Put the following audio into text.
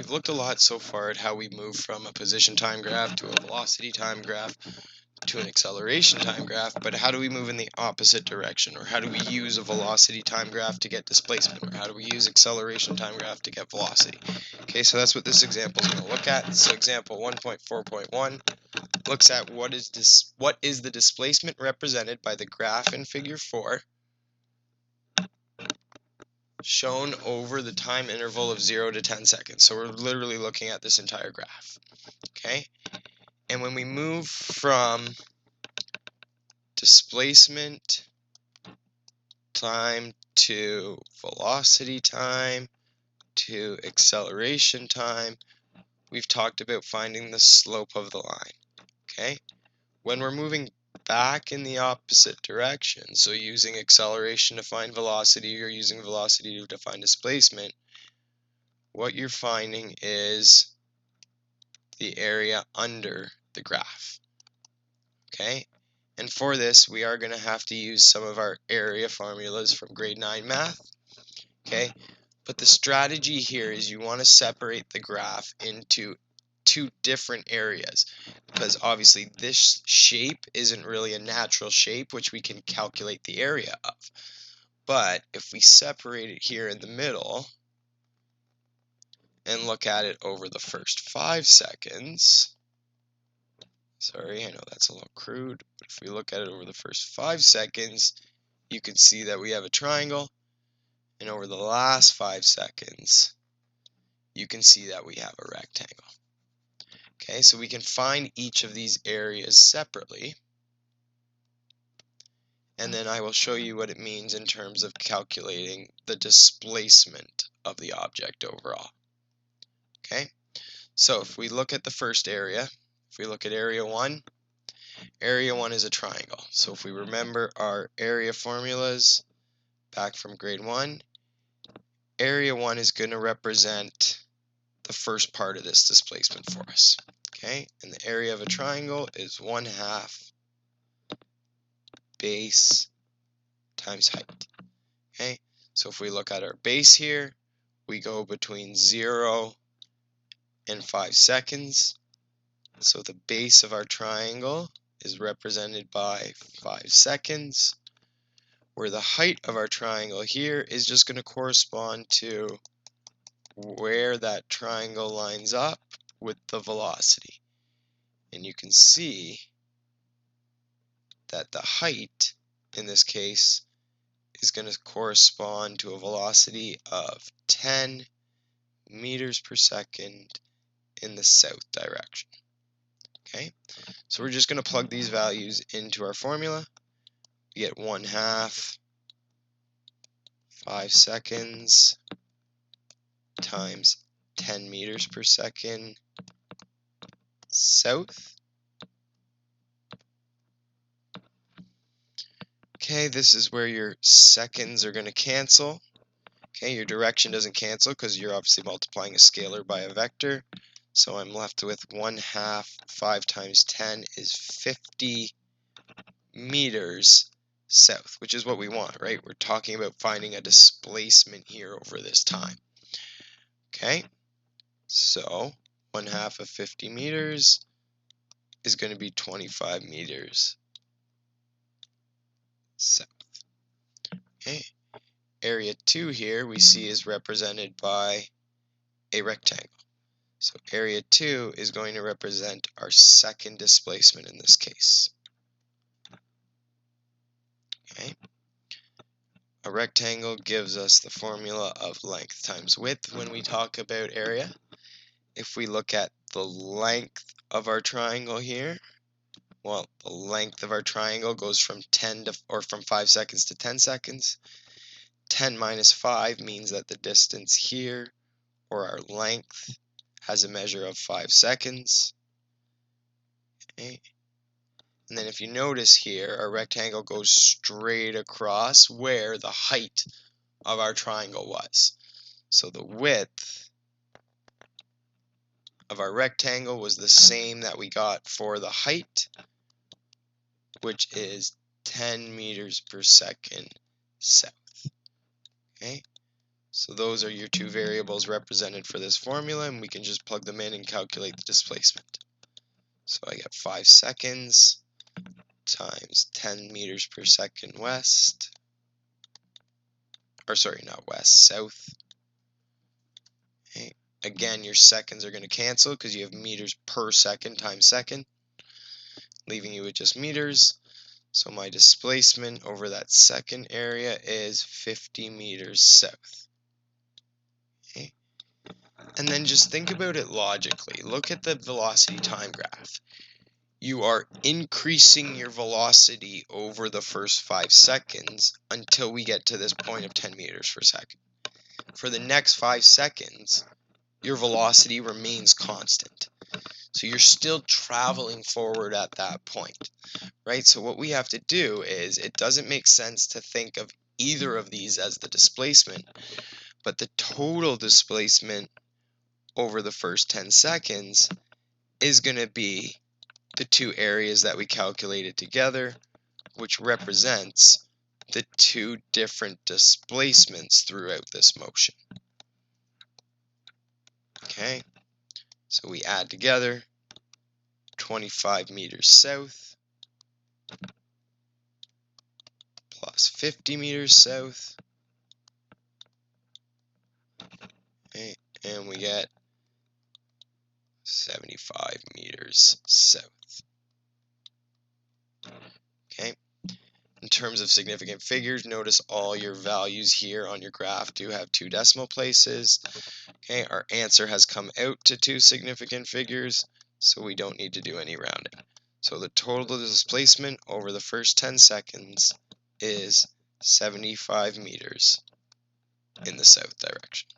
we've looked a lot so far at how we move from a position time graph to a velocity time graph to an acceleration time graph, but how do we move in the opposite direction? Or how do we use a velocity time graph to get displacement? Or how do we use acceleration time graph to get velocity? Okay, so that's what this example is going to look at. So example 1.4.1 looks at what is the displacement represented by the graph in figure 4 shown over the time interval of 0 to 10 seconds. So we're literally looking at this entire graph. Okay? And when we move from displacement time to velocity time to acceleration time, we've talked about finding the slope of the line. Okay? When we're moving back in the opposite direction, so using acceleration to find velocity or using velocity to define displacement, what you're finding is the area under the graph. Okay? And for this, we are going to have to use some of our area formulas from grade 9 math. Okay? But the strategy here is you want to separate the graph into two different areas, because obviously this shape isn't really a natural shape which we can calculate the area of. But if we separate it here in the middle and look at it over the first 5 seconds, sorry, I know that's a little crude, but if we look at it over the first 5 seconds, you can see that we have a triangle, and over the last 5 seconds, you can see that we have a rectangle. Okay, so we can find each of these areas separately, and then I will show you what it means in terms of calculating the displacement of the object overall. Okay, so if we look at the first area, if we look at area 1 is a triangle. So if we remember our area formulas back from grade 1, area 1 is going to represent the first part of this displacement for us. Okay, and the area of a triangle is 1/2 base times height. Okay, so if we look at our base here, we go between 0 and 5 seconds. So the base of our triangle is represented by 5 seconds, where the height of our triangle here is just going to correspond to where that triangle lines up with the velocity. And you can see that the height in this case is going to correspond to a velocity of 10 meters per second in the south direction. Okay, so we're just going to plug these values into our formula. We get 1/2 5 seconds times 10 meters per second south. Okay, this is where your seconds are going to cancel. Okay, your direction doesn't cancel because you're obviously multiplying a scalar by a vector. So I'm left with 1/2 5 times 10 is 50 meters south, which is what we want, right? We're talking about finding a displacement here over this time. Okay, so 1/2 of 50 meters is going to be 25 meters south. Okay, area 2 here we see is represented by a rectangle. So area 2 is going to represent our second displacement in this case. Okay. A rectangle gives us the formula of length times width when we talk about area. If we look at the length of our triangle here, well, the length of our triangle goes from 5 seconds to 10 seconds. 10 minus 5 means that the distance here, or our length, has a measure of 5 seconds. Okay. And then if you notice here, our rectangle goes straight across where the height of our triangle was. So the width of our rectangle was the same that we got for the height, which is 10 meters per second south. Okay, So those are your two variables represented for this formula, and we can just plug them in and calculate the displacement. So I get 5 seconds times 10 meters per second west, or sorry, not west, south. Okay. Again, your seconds are going to cancel because you have meters per second times second, leaving you with just meters. So my displacement over that second area is 50 meters south. Okay. And then just think about it logically. Look at the velocity time graph. You are increasing your velocity over the first 5 seconds until we get to this point of 10 meters per second. For the next 5 seconds, your velocity remains constant. So you're still traveling forward at that point, right? So what we have to do is, it doesn't make sense to think of either of these as the displacement, but the total displacement over the first 10 seconds is going to be the two areas that we calculated together, which represents the two different displacements throughout this motion. Okay, so we add together 25 meters south plus 50 meters south, okay, and we get 75 meters south. Okay. In terms of significant figures, notice all your values here on your graph do have 2 decimal places. Okay, our answer has come out to 2 significant figures, so we don't need to do any rounding. So the total displacement over the first 10 seconds is 75 meters in the south direction.